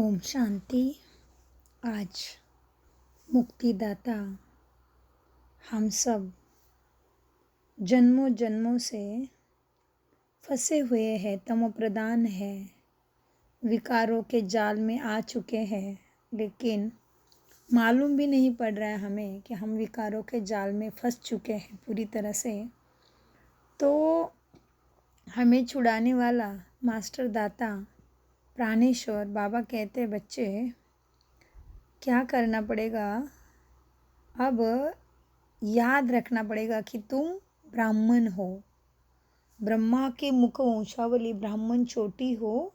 ओम शांति। आज मुक्तिदाता हम सब जन्मों जन्मों से फंसे हुए हैं, तमो प्रधान है, विकारों के जाल में आ चुके हैं, लेकिन मालूम भी नहीं पड़ रहा है हमें कि हम विकारों के जाल में फंस चुके हैं पूरी तरह से। तो हमें छुड़ाने वाला मास्टर दाता प्राणेश्वर बाबा कहते बच्चे क्या करना पड़ेगा, अब याद रखना पड़ेगा कि तुम ब्राह्मण हो, ब्रह्मा के मुख वंशावली ब्राह्मण चोटी हो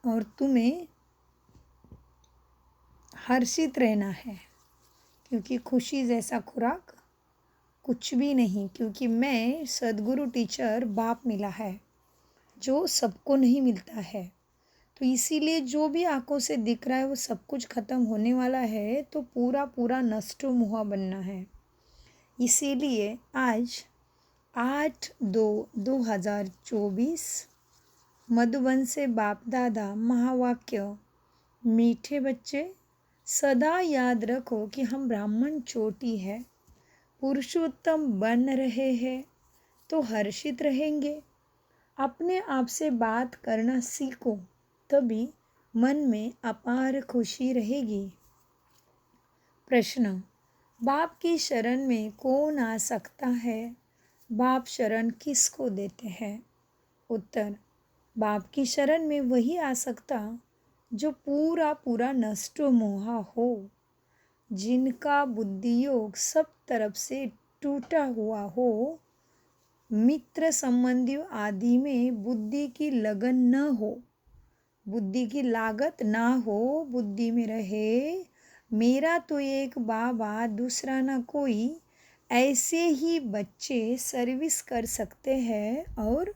और तुम्हें हर्षित रहना है, क्योंकि खुशी जैसा खुराक कुछ भी नहीं। क्योंकि मैं सद्गुरु टीचर बाप मिला है जो सबको नहीं मिलता है, तो इसीलिए जो भी आंखों से दिख रहा है वो सब कुछ ख़त्म होने वाला है, तो पूरा पूरा नष्टो मुहा बनना है। इसीलिए आज 8/2/2024 मधुबन से बाप दादा महावाक्य, मीठे बच्चे सदा याद रखो कि हम ब्राह्मण चोटी है, पुरुषोत्तम बन रहे हैं तो हर्षित रहेंगे। अपने आप से बात करना सीखो, तभी मन में अपार खुशी रहेगी। प्रश्न, बाप की शरण में कौन आ सकता है? बाप शरण किसको देते हैं? उत्तर, बाप की शरण में वही आ सकता जो पूरा पूरा नष्टो मोहा हो, जिनका बुद्धि योग सब तरफ से टूटा हुआ हो, मित्र संबंधी आदि में बुद्धि की लगन न हो, बुद्धि की लागत ना हो, बुद्धि में रहे मेरा तो एक बाबा दूसरा ना कोई, ऐसे ही बच्चे सर्विस कर सकते हैं और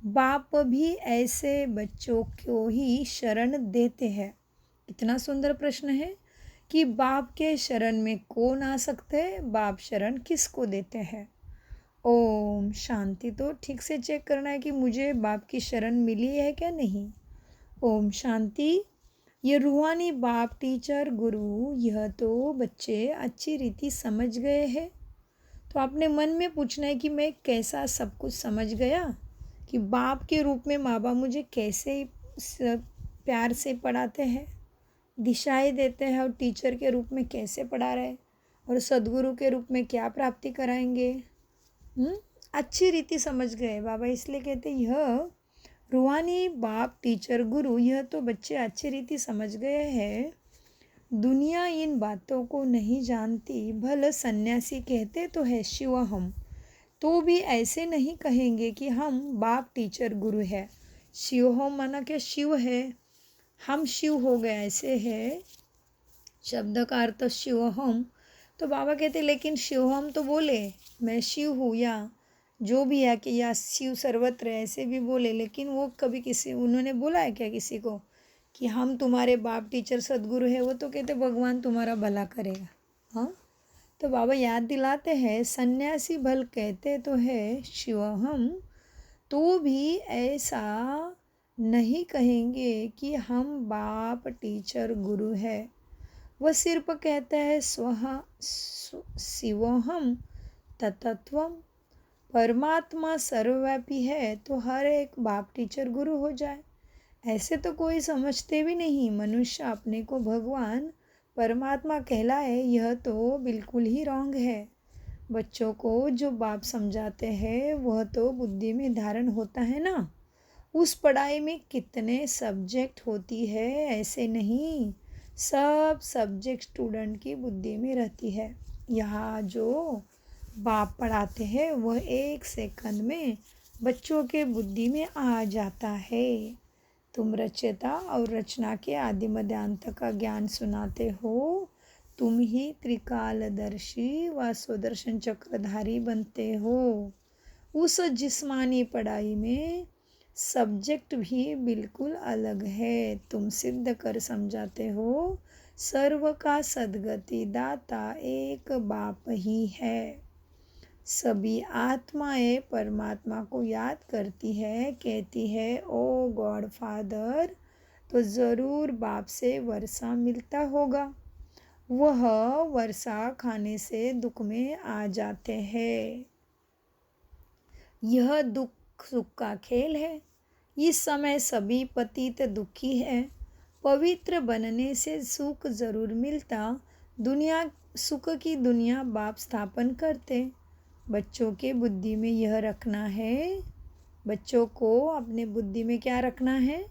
बाप भी ऐसे बच्चों को ही शरण देते हैं। इतना सुंदर प्रश्न है कि बाप के शरण में कौन आ सकते हैं, बाप शरण किसको देते हैं। ओम शांति। तो ठीक से चेक करना है कि मुझे बाप की शरण मिली है क्या नहीं। ओम शांति। ये रूहानी बाप टीचर गुरु यह तो बच्चे अच्छी रीति समझ गए हैं। तो आपने मन में पूछना है कि मैं कैसा सब कुछ समझ गया, कि बाप के रूप में माँ बाप मुझे कैसे प्यार से पढ़ाते हैं, दिशाएं देते हैं, और टीचर के रूप में कैसे पढ़ा रहे, और सद्गुरु के रूप में क्या प्राप्ति कराएंगे। अच्छी रीति समझ गए बाबा, इसलिए कहते यह रूहानी बाप टीचर गुरु यह तो बच्चे अच्छी रीति समझ गए हैं। दुनिया इन बातों को नहीं जानती, भले सन्यासी कहते तो है शिव हम, तो भी ऐसे नहीं कहेंगे कि हम बाप टीचर गुरु है। शिव हम माना क्या शिव है, हम शिव हो गए, ऐसे है शब्द का अर्थ शिव हम। तो बाबा कहते लेकिन शिव हम तो बोले मैं शिव हूँ, या जो भी है कि या शिव सर्वत्र, ऐसे भी बोले, लेकिन वो कभी किसी उन्होंने बोला है क्या किसी को कि हम तुम्हारे बाप टीचर सद्गुरु है? वो तो कहते भगवान तुम्हारा भला करेगा। हाँ, तो बाबा याद दिलाते हैं सन्यासी भल कहते तो है शिव हम, तो भी ऐसा नहीं कहेंगे कि हम बाप टीचर गुरु है। वह सिर्फ कहता है स्वहा शिवोहम तत्त्वम, परमात्मा सर्वव्यापी है तो हर एक बाप टीचर गुरु हो जाए। ऐसे तो कोई समझते भी नहीं, मनुष्य अपने को भगवान परमात्मा कहलाए, यह तो बिल्कुल ही रॉन्ग है। बच्चों को जो बाप समझाते हैं वह तो बुद्धि में धारण होता है ना। उस पढ़ाई में कितने सब्जेक्ट होती है, ऐसे नहीं, सब सब्जेक्ट स्टूडेंट की बुद्धि में रहती है। यहाँ जो बाप पढ़ाते हैं वह 1 सेकंड में बच्चों के बुद्धि में आ जाता है। तुम रचयिता और रचना के आदि मध्य अंत का ज्ञान सुनाते हो, तुम ही त्रिकालदर्शी व स्वदर्शन चक्रधारी बनते हो। उस जिस्मानी पढ़ाई में सब्जेक्ट भी बिल्कुल अलग है। तुम सिद्ध कर समझाते हो सर्व का सद्गति दाता एक बाप ही है। सभी आत्माएं परमात्मा को याद करती है, कहती है ओ गॉड फादर तो ज़रूर बाप से वर्षा मिलता होगा। वह वर्षा खाने से दुख में आ जाते हैं। यह दुख सुख का खेल है। इस समय सभी पतित दुखी है। पवित्र बनने से सुख जरूर मिलता। दुनिया सुख की दुनिया बाप स्थापन करते। बच्चों के बुद्धि में यह रखना है। बच्चों को अपने बुद्धि में क्या रखना है?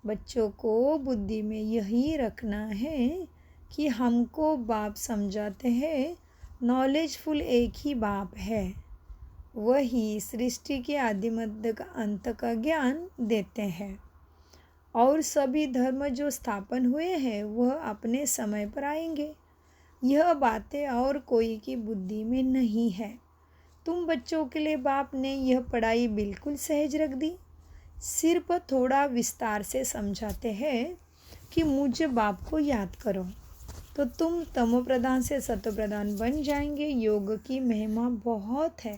बच्चों को बुद्धि में यही रखना है कि हमको बाप समझाते हैं। नॉलेजफुल एक ही बाप है। वही सृष्टि के आदि मध्य का अंत का ज्ञान देते हैं। और सभी धर्म जो स्थापन हुए हैं वह अपने समय पर आएंगे। यह बातें और कोई की बुद्धि में नहीं है। तुम बच्चों के लिए बाप ने यह पढ़ाई बिल्कुल सहज रख दी। सिर्फ थोड़ा विस्तार से समझाते हैं कि मुझे बाप को याद करो, तो तुम तमो प्रधान से सतो प्रधान बन जाएंगे। योग की महिमा बहुत है।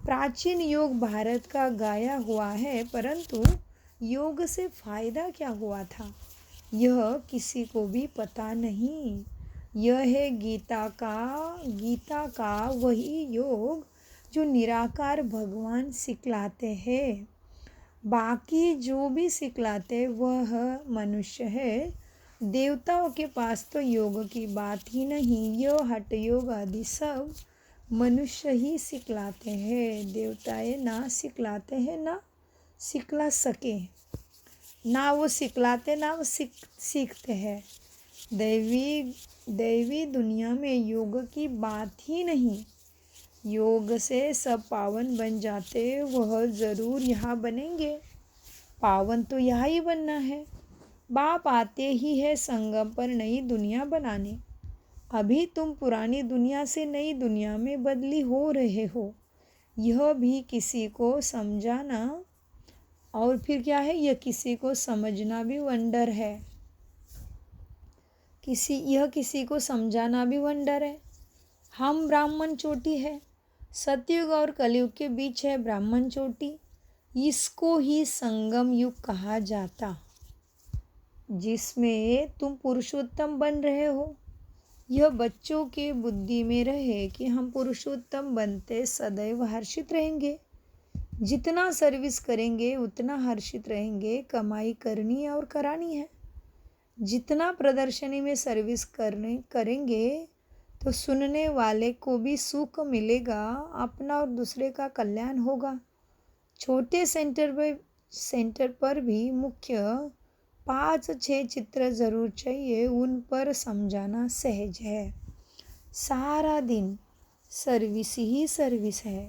प्राचीन योग भारत का गाया हुआ है, परंतु योग से फायदा क्या हुआ था यह किसी को भी पता नहीं। यह है गीता का वही योग जो निराकार भगवान सिखलाते हैं। बाकी जो भी सिखलाते वह मनुष्य है। देवताओं के पास तो योग की बात ही नहीं। यह हठ योग आदि सब मनुष्य ही सिखलाते हैं। देवताएं ना सिखलाते हैं, ना सिखला सके, ना वो सिखलाते, ना वो सीखते हैं। दैवी दुनिया में योग की बात ही नहीं। योग से सब पावन बन जाते। वह ज़रूर यहाँ बनेंगे। पावन तो यहाँ ही बनना है। बाप आते ही है संगम पर नई दुनिया बनाने। अभी तुम पुरानी दुनिया से नई दुनिया में बदली हो रहे हो। यह भी किसी को समझाना और फिर क्या है, यह किसी को समझना भी वंडर है। किसी को समझाना भी वंडर है। हम ब्राह्मण चोटी है। सतयुग और कलयुग के बीच है ब्राह्मण चोटी। इसको ही संगम युग कहा जाता, जिसमें तुम पुरुषोत्तम बन रहे हो। यह बच्चों के बुद्धि में रहे कि हम पुरुषोत्तम बनते सदैव हर्षित रहेंगे। जितना सर्विस करेंगे उतना हर्षित रहेंगे। कमाई करनी और करानी है। जितना प्रदर्शनी में सर्विस करेंगे तो सुनने वाले को भी सुख मिलेगा। अपना और दूसरे का कल्याण होगा। छोटे सेंटर पर भी मुख्य 5-6 चित्र ज़रूर चाहिए। उन पर समझाना सहज है। सारा दिन सर्विस ही सर्विस है।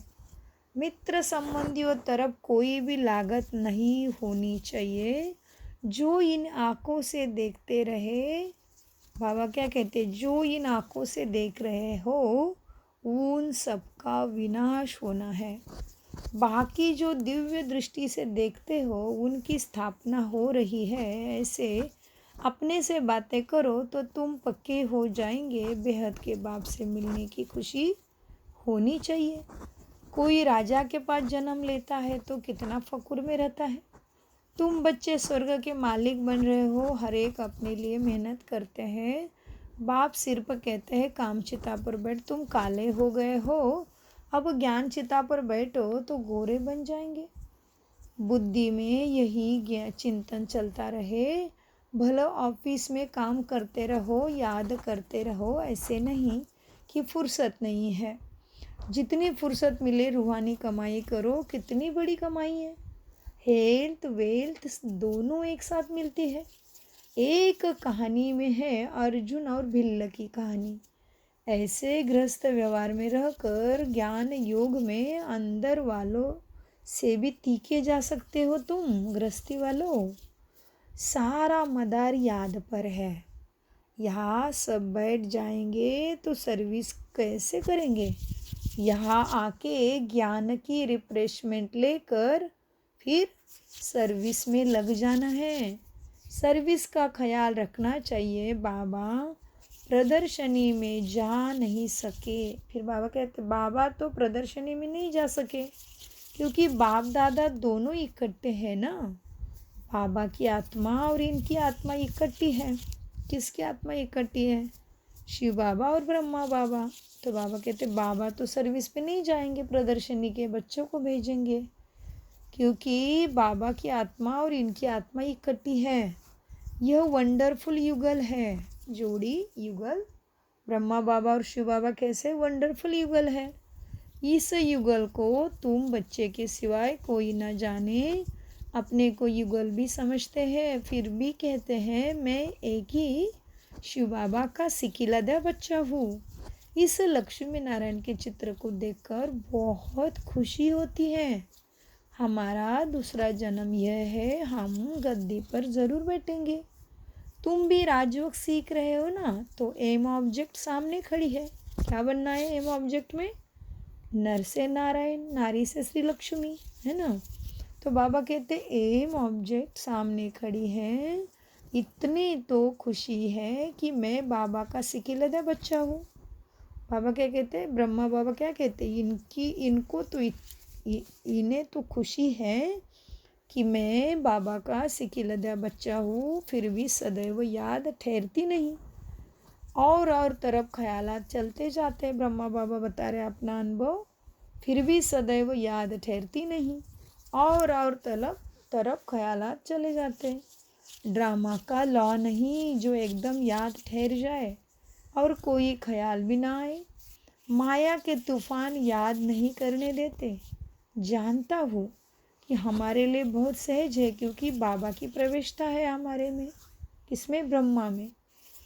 मित्र संबंधियों तरफ कोई भी लागत नहीं होनी चाहिए। जो इन आँखों से देखते रहे, बाबा क्या कहते, जो इन आँखों से देख रहे हो उन सबका विनाश होना है। बाकी जो दिव्य दृष्टि से देखते हो उनकी स्थापना हो रही है। ऐसे अपने से बातें करो तो तुम पक्के हो जाएंगे। बेहद के बाप से मिलने की खुशी होनी चाहिए। कोई राजा के पास जन्म लेता है तो कितना फक्र में रहता है। तुम बच्चे स्वर्ग के मालिक बन रहे हो। हर एक अपने लिए मेहनत करते हैं। बाप सिर पर कहते हैं काम चिता पर बैठ। तुम काले हो गए हो, अब ज्ञान चिता पर बैठो तो गोरे बन जाएंगे। बुद्धि में यही चिंतन चलता रहे। भला ऑफिस में काम करते रहो, याद करते रहो। ऐसे नहीं कि फुर्सत नहीं है। जितनी फुर्सत मिले रूहानी कमाई करो। कितनी बड़ी कमाई है। हेल्थ वेल्थ दोनों एक साथ मिलती है। एक कहानी में है अर्जुन और भिल्ल की कहानी। ऐसे गृहस्थ व्यवहार में रहकर ज्ञान योग में अंदर वालों से भी तीखे जा सकते हो। तुम गृहस्थी वालों, सारा मदार याद पर है। यहाँ सब बैठ जाएंगे तो सर्विस कैसे करेंगे। यहाँ आके ज्ञान की रिफ्रेशमेंट लेकर फिर सर्विस में लग जाना है। सर्विस का ख्याल रखना चाहिए। बाबा प्रदर्शनी में जा नहीं सके। फिर बाबा कहते बाबा तो प्रदर्शनी में नहीं जा सके क्योंकि बाप दादा दोनों इकट्ठे हैं ना। बाबा की आत्मा और इनकी आत्मा इकट्ठी है। किसकी आत्मा इकट्ठी है? शिव बाबा और ब्रह्मा बाबा। तो बाबा कहते बाबा तो सर्विस पे नहीं जाएंगे, प्रदर्शनी के बच्चों को भेजेंगे, क्योंकि बाबा की आत्मा और इनकी आत्मा इकट्ठी है। यह वंडरफुल युगल है, जोड़ी युगल। ब्रह्मा बाबा और शिव बाबा कैसे वंडरफुल युगल है। इस युगल को तुम बच्चे के सिवाय कोई न जाने, अपने को युगल भी समझते हैं, फिर भी कहते हैं मैं एक ही शिव बाबा का सिकिलदा बच्चा हूँ। इस लक्ष्मी नारायण के चित्र को देखकर बहुत खुशी होती है। हमारा दूसरा जन्म यह है, हम गद्दी पर ज़रूर बैठेंगे। तुम भी राजयोग सीख रहे हो ना, तो एम ऑब्जेक्ट सामने खड़ी है। क्या बनना है एम ऑब्जेक्ट में? नर से नारायण, नारी से श्री लक्ष्मी, है ना। तो बाबा कहते एम ऑब्जेक्ट सामने खड़ी है, इतनी तो खुशी है कि मैं बाबा का सिकिलदा बच्चा हूँ। बाबा क्या कहते हैं? ब्रह्मा बाबा क्या कहते हैं? इनको तो इन्हें तो खुशी है कि मैं बाबा का सिकिलदा बच्चा हूँ, फिर भी सदैव याद ठहरती नहीं। और तरफ ख्यालात चलते जाते हैं। ब्रह्मा बाबा बता रहे अपना अनुभव, फिर भी सदैव याद ठहरती नहीं, और तरफ ख्यालात चले जाते हैं। ड्रामा का लॉ नहीं जो एकदम याद ठहर जाए और कोई ख्याल भी ना आए। माया के तूफान याद नहीं करने देते। जानता हूँ कि हमारे लिए बहुत सहज है, क्योंकि बाबा की प्रवेशता है हमारे में। किसमें? ब्रह्मा में।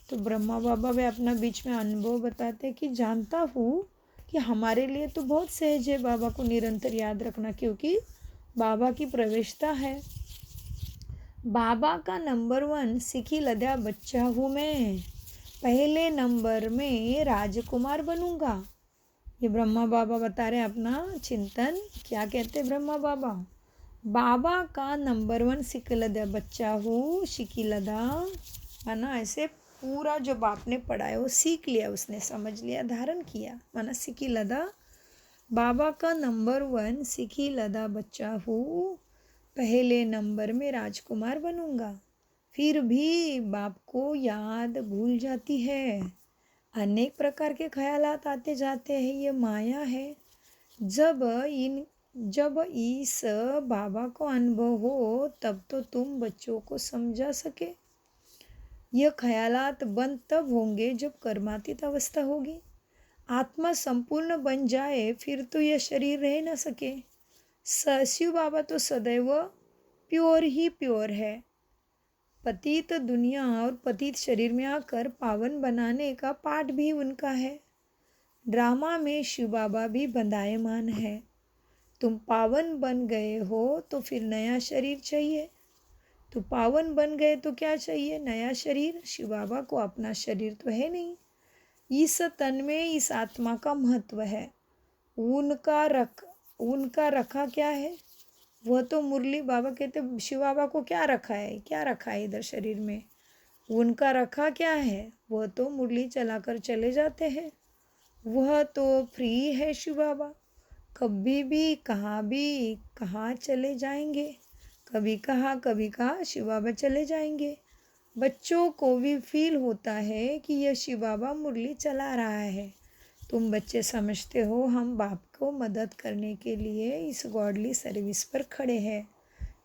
तो ब्रह्मा बाबा वे अपना बीच में अनुभव बताते कि जानता हूँ कि हमारे लिए तो बहुत सहज है बाबा को निरंतर याद रखना, क्योंकि बाबा की प्रवेशता है। बाबा का नंबर 1 सिकिलदा बच्चा हूँ मैं। पहले नंबर में राजकुमार बनूंगा। ये ब्रह्मा बाबा बता रहे अपना चिंतन। क्या कहते हैं ब्रह्मा बाबा? बाबा का नंबर 1 सिकिलदा बच्चा हूँ। सिकिलदा माना ऐसे पूरा जो बाप ने पढ़ा है वो सीख लिया, उसने समझ लिया, धारण किया, माना सिकिलदा। बाबा का नंबर 1 सिकिलदा बच्चा हूँ, पहले नंबर में राजकुमार बनूंगा। फिर भी बाप को याद भूल जाती है। अनेक प्रकार के ख्यालात आते जाते हैं, ये माया है। जब इस बाबा को अनुभव हो तब तो तुम बच्चों को समझा सके। यह ख्यालात बंद तब होंगे जब कर्मातीत अवस्था होगी। आत्मा संपूर्ण बन जाए फिर तो यह शरीर रह न सके। शिव बाबा तो सदैव प्योर ही प्योर है। पतित दुनिया और पतित शरीर में आकर पावन बनाने का पाठ भी उनका है। ड्रामा में शिव बाबा भी बंधायमान है। तुम पावन बन गए हो तो फिर नया शरीर चाहिए। तो पावन बन गए तो क्या चाहिए? नया शरीर। शिव बाबा को अपना शरीर तो है नहीं। इस तन में इस आत्मा का महत्व है। उनका रखा क्या है? वह तो मुरली। बाबा कहते शिव बाबा को क्या रखा है? क्या रखा है इधर शरीर में? उनका रखा क्या है? वह तो मुरली चलाकर चले जाते हैं। वह तो फ्री है शिव बाबा। कभी भी कहाँ चले जाएंगे। कभी कहाँ शिव बाबा चले जाएंगे। बच्चों को भी फील होता है कि यह शिव बाबा मुरली चला रहा है। तुम बच्चे समझते हो हम बाप को मदद करने के लिए इस गॉडली सर्विस पर खड़े हैं।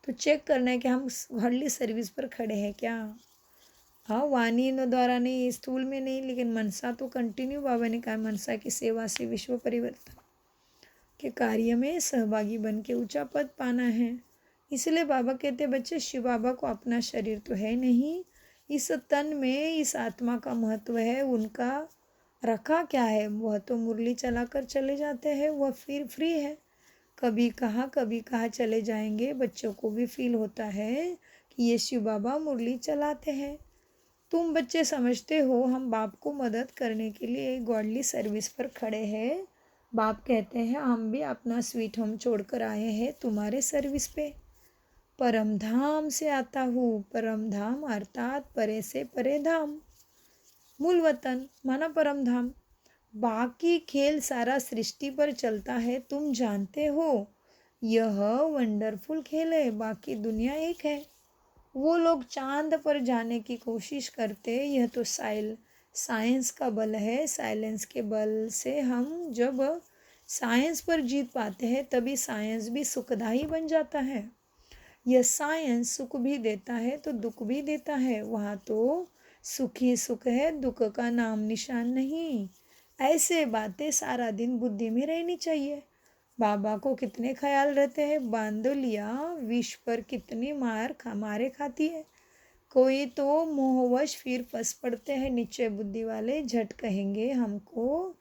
तो चेक करना है कि हम गॉडली सर्विस पर खड़े हैं क्या। हाँ, वाणी द्वारा नहीं, स्थूल में नहीं, लेकिन मनसा तो कंटिन्यू। बाबा ने कहा मनसा की सेवा से विश्व परिवर्तन के कार्य में सहभागी बन के ऊंचा पद पाना है। इसलिए बाबा कहते बच्चे शिव बाबा को अपना शरीर तो है नहीं, इस तन में इस आत्मा का महत्व है। उनका रखा क्या है? वह तो मुरली चलाकर चले जाते हैं, वह फिर फ्री है। कभी कहाँ चले जाएंगे। बच्चों को भी फील होता है कि ये शिव बाबा मुरली चलाते हैं। तुम बच्चे समझते हो हम बाप को मदद करने के लिए गॉडली सर्विस पर खड़े हैं। बाप कहते हैं हम भी अपना स्वीट होम छोड़कर आए हैं तुम्हारे सर्विस पे। परम धाम से आता हूँ। परम धाम अर्थात परे से परे धाम। मूल वतन माना परम धाम। बाकी खेल सारा सृष्टि पर चलता है, तुम जानते हो। यह वंडरफुल खेल है। बाकी दुनिया एक है। वो लोग चांद पर जाने की कोशिश करते। यह तो साइंस का बल है। साइलेंस के बल से हम जब साइंस पर जीत पाते हैं तभी साइंस भी सुखदायी बन जाता है। यह साइंस सुख भी देता है तो दुख भी देता है। वहाँ तो सुख ही सुख है, दुख का नाम निशान नहीं। ऐसे बातें सारा दिन बुद्धि में रहनी चाहिए। बाबा को कितने ख्याल रहते हैं। बांदोलिया विष पर कितनी मारे खाती है। कोई तो मोहवश फिर फंस पड़ते हैं। नीचे बुद्धि वाले झट कहेंगे हमको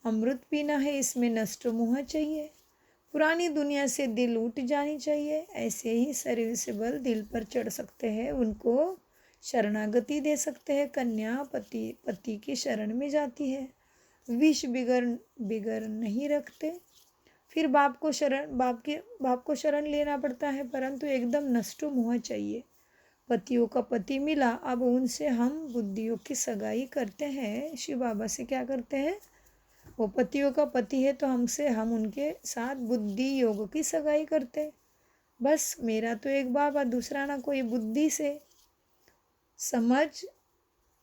अमृत पीना है, इसमें नष्ट मोह चाहिए। पुरानी दुनिया से दिल उठ जानी चाहिए। ऐसे ही शरीर से बल दिल पर चढ़ सकते हैं, उनको शरणागति दे सकते हैं। कन्या पति की शरण में जाती है। विष बिगड़ नहीं रखते। फिर बाप को शरण लेना पड़ता है, परंतु एकदम नष्ट मोह चाहिए। पतियों का पति मिला, अब उनसे हम बुद्धियों की सगाई करते हैं। शिव बाबा से क्या करते हैं? वो पतियों का पति है तो हम उनके साथ बुद्धि योग की सगाई करते। बस मेरा तो एक बाबा, दूसरा ना कोई। बुद्धि से समझ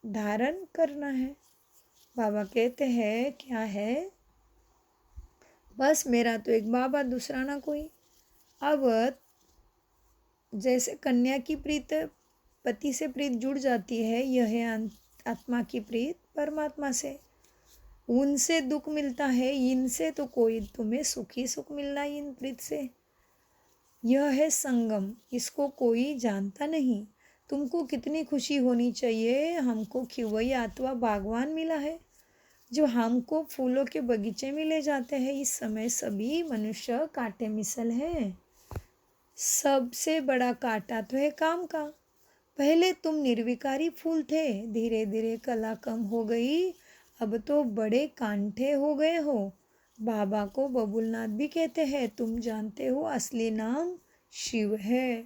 धारण करना है। बाबा कहते हैं क्या है? बस मेरा तो एक बाबा, दूसरा ना कोई। अब जैसे कन्या की प्रीत पति से प्रीत जुड़ जाती है, यह है आत्मा की प्रीत परमात्मा से। उनसे दुख मिलता है, इनसे तो कोई तुम्हें सुख ही सुख मिलना है। इन प्रीत से यह है संगम, इसको कोई जानता नहीं। तुमको कितनी खुशी होनी चाहिए। हमको खिवैया अथवा बागवान मिला है जो हमको फूलों के बगीचे में ले जाते हैं। इस समय सभी मनुष्य कांटे मिसल है। सबसे बड़ा कांटा तो है काम का। पहले तुम निर्विकारी फूल थे, धीरे धीरे कला कम हो गई, अब तो बड़े कांटे हो गए हो। बाबा को बबुलनाथ भी कहते हैं। तुम जानते हो असली नाम शिव है।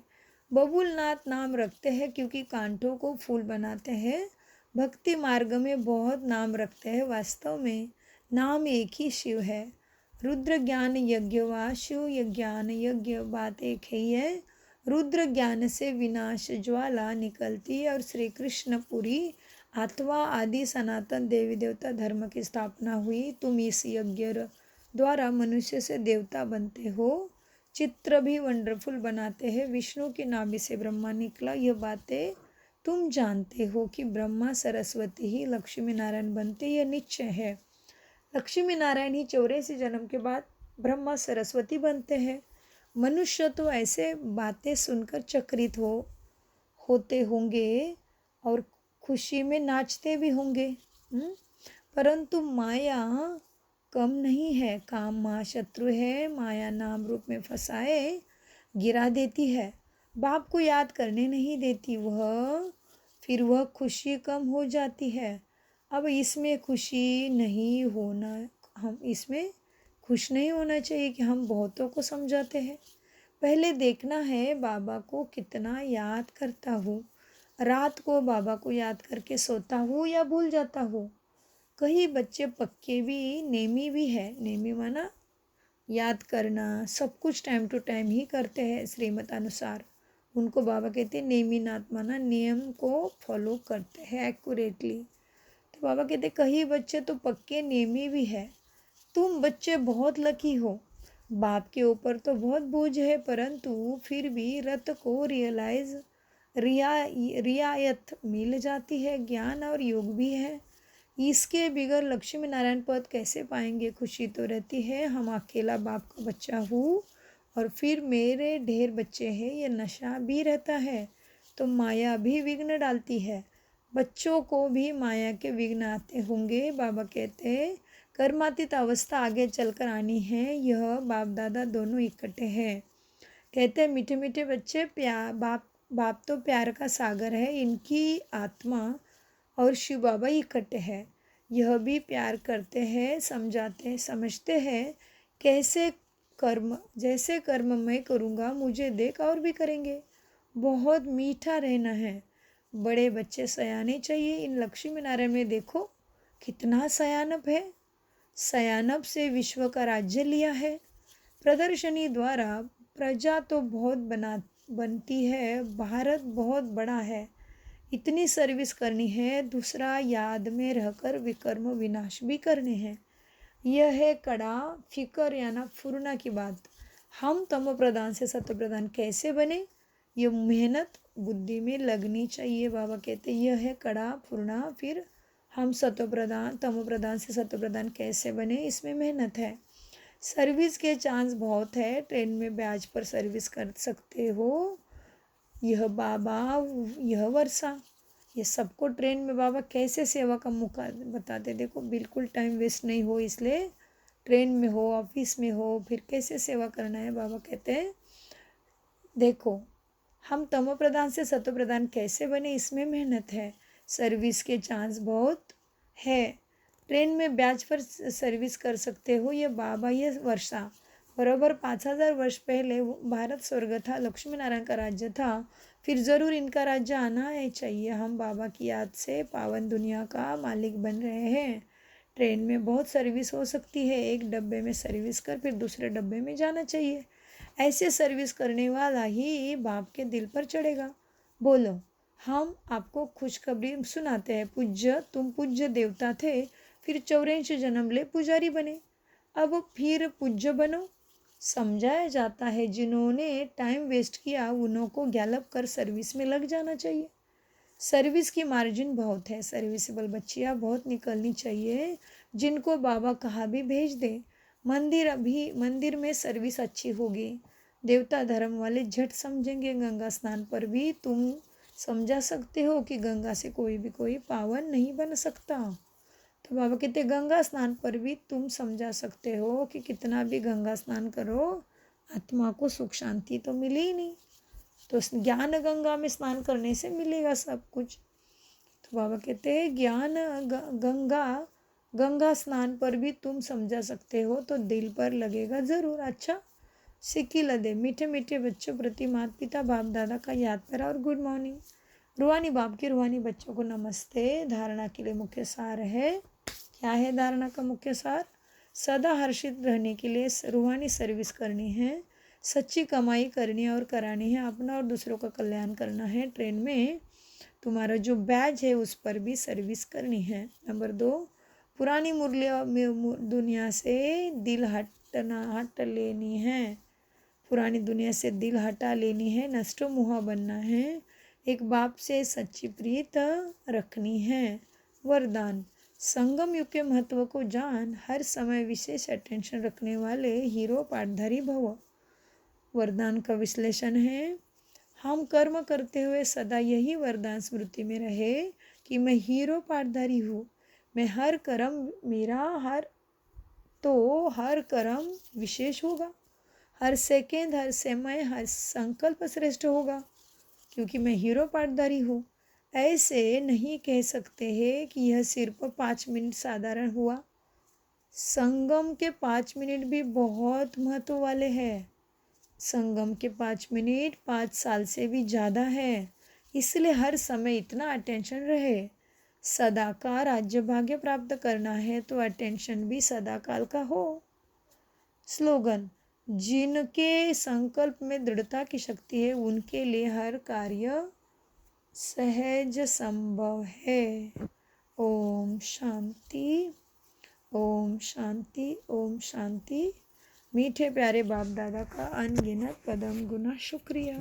बबुलनाथ नाम रखते हैं क्योंकि कांटों को फूल बनाते हैं। भक्ति मार्ग में बहुत नाम रखते हैं, वास्तव में नाम एक ही शिव है। रुद्र ज्ञान यज्ञ व शिव ज्ञान यज्ञ, बात एक ही है। रुद्र ज्ञान से विनाश ज्वाला निकलती है और श्री कृष्ण पुरी अथवा आदि सनातन देवी देवता धर्म की स्थापना हुई। तुम इस यज्ञ द्वारा मनुष्य से देवता बनते हो। चित्र भी वंडरफुल बनाते हैं। विष्णु की नाभि से ब्रह्मा निकला, यह बातें तुम जानते हो कि ब्रह्मा सरस्वती ही लक्ष्मी नारायण बनते, यह निश्चय है। लक्ष्मी नारायण ही 84 जन्म के बाद ब्रह्मा सरस्वती बनते हैं। मनुष्य तो ऐसे बातें सुनकर चकित होते होंगे और खुशी में नाचते भी होंगे। परंतु माया कम नहीं है। काम महाशत्रु है। माया नाम रूप में फंसाए गिरा देती है, बाप को याद करने नहीं देती। फिर वह खुशी कम हो जाती है। अब इसमें खुशी नहीं होना, हम इसमें खुश नहीं होना चाहिए कि हम बहुतों को समझाते हैं। पहले देखना है बाबा को कितना याद करता हूँ। रात को बाबा को याद करके सोता हूँ या भूल जाता हूँ। कई बच्चे पक्के भी, नेमी भी है। नेमी माना याद करना, सब कुछ टाइम टू टाइम ही करते हैं श्रीमत अनुसार। उनको बाबा कहते हैं नेमी नाथ, माना नियम को फॉलो करते हैं एक्यूरेटली। तो बाबा कहते कई बच्चे तो पक्के नेमी भी है। तुम बच्चे बहुत लकी हो। बाप के ऊपर तो बहुत बोझ है, परंतु फिर भी रत को रियायत मिल जाती है। ज्ञान और योग भी है। इसके बिगड़ लक्ष्मी नारायण पद कैसे पाएंगे? खुशी तो रहती है। हम अकेला बाप का बच्चा हूँ और फिर मेरे ढेर बच्चे हैं, ये नशा भी रहता है तो माया भी विघ्न डालती है। बच्चों को भी माया के विघ्न आते होंगे। बाबा कहते हैं कर्मातीत अवस्था आगे चलकर आनी है। यह बाप दादा दोनों इकट्ठे हैं। कहते हैं मीठे मीठे बच्चे, बाप तो प्यार का सागर है। इनकी आत्मा और शिव बाबा इकट्ठे हैं। यह भी प्यार करते हैं, समझते हैं कैसे कर्म, जैसे कर्म मैं करूँगा मुझे देख और भी करेंगे। बहुत मीठा रहना है। बड़े बच्चे सयाने चाहिए। इन लक्ष्मी नारायण में देखो कितना सयानप है। सयानप से विश्व का राज्य लिया है। प्रदर्शनी द्वारा प्रजा तो बहुत बनती है। भारत बहुत बड़ा है, इतनी सर्विस करनी है, दूसरा याद में रहकर विकर्म विनाश भी करने हैं। यह है कड़ा फिकर याना फुरना की बात। हम तमो प्रधान से सत्व प्रधान कैसे बने, ये मेहनत बुद्धि में लगनी चाहिए। बाबा कहते यह है कड़ा फुरना, फिर हम सत्व प्रधान तमो प्रधान से सत्व प्रधान कैसे बने, इसमें मेहनत है। सर्विस के चांस बहुत है, ट्रेन में ब्याज पर सर्विस कर सकते हो। यह बाबा यह वर्षा, ये सबको ट्रेन में बाबा कैसे सेवा का मौका बताते। देखो बिल्कुल टाइम वेस्ट नहीं हो, इसलिए ट्रेन में हो, ऑफिस में हो, फिर कैसे सेवा करना है। बाबा कहते हैं देखो हम तमो प्रधान से सत्व प्रधान कैसे बने, इसमें मेहनत है। सर्विस के चांस बहुत है, ट्रेन में ब्याज पर सर्विस कर सकते हो। ये बाबा ये वर्षा बराबर 5000 वर्ष पहले भारत स्वर्ग था, लक्ष्मी नारायण का राज्य था, फिर ज़रूर इनका राज्य आना है चाहिए। हम बाबा की याद से पावन दुनिया का मालिक बन रहे हैं। ट्रेन में बहुत सर्विस हो सकती है, एक डब्बे में सर्विस कर फिर दूसरे डब्बे में जाना चाहिए। ऐसे सर्विस करने वाला ही बाप के दिल पर चढ़ेगा। बोलो हम आपको खुशखबरी सुनाते हैं। तुम पूज्य देवता थे, फिर 84 जन्म ले पुजारी बने, अब फिर पूज्य बनो। समझाया जाता है जिन्होंने टाइम वेस्ट किया उन्हों को गैलप कर सर्विस में लग जाना चाहिए। सर्विस की मार्जिन बहुत है, सर्विसेबल बच्चियाँ बहुत निकलनी चाहिए, जिनको बाबा कहा भी भेज दे। मंदिर में सर्विस अच्छी होगी, देवता धर्म वाले झट समझेंगे। गंगा स्नान पर भी तुम समझा सकते हो कि गंगा से कोई भी कोई पावन नहीं बन सकता। तो बाबा कहते गंगा स्नान पर भी तुम समझा सकते हो कि कितना भी गंगा स्नान करो आत्मा को सुख शांति तो मिले ही नहीं, तो ज्ञान गंगा में स्नान करने से मिलेगा सब कुछ। तो बाबा कहते हैं ज्ञान गंगा स्नान पर भी तुम समझा सकते हो तो दिल पर लगेगा ज़रूर। अच्छा सिक्की लदे मीठे मीठे बच्चों प्रति माता पिता बाप दादा का याद करा और गुड मॉर्निंग। रूहानी बाप के रूहानी बच्चों को नमस्ते। धारणा के लिए मुख्य सार है, क्या है धारणा का मुख्य सार? सदा हर्षित रहने के लिए रूहानी सर्विस करनी है, सच्ची कमाई करनी और करानी है, अपना और दूसरों का कल्याण करना है। ट्रेन में तुम्हारा जो बैज है उस पर भी सर्विस करनी है। नंबर 2, पुरानी मूल्य दुनिया से दिल हट लेनी है, पुरानी दुनिया से दिल हटा लेनी है, नष्टो मुहा बनना है, एक बाप से सच्ची प्रीत रखनी है। वरदान संगम युग के महत्व को जान, हर समय विशेष अटेंशन रखने वाले हीरो पाठधारी भव। वरदान का विश्लेषण है, हम कर्म करते हुए सदा यही वरदान स्मृति में रहे कि मैं हीरो पाठधारी हूँ। मैं हर कर्म विशेष होगा, हर सेकेंड हर समय हर संकल्प श्रेष्ठ होगा, क्योंकि मैं हीरो पाठधारी हूँ। ऐसे नहीं कह सकते हैं कि यह सिर्फ 5 मिनट साधारण हुआ। संगम के 5 मिनट भी बहुत महत्व वाले हैं। संगम के 5 मिनट 5 साल से भी ज़्यादा है, इसलिए हर समय इतना अटेंशन रहे। सदा का राज्य भाग्य प्राप्त करना है तो अटेंशन भी सदा काल का हो। स्लोगन, जिनके संकल्प में दृढ़ता की शक्ति है उनके लिए हर कार्य सहज संभव है। ओम शांति, ओम शांति, ओम शांति। मीठे प्यारे बाप दादा का अनगिनत कदम गुना शुक्रिया।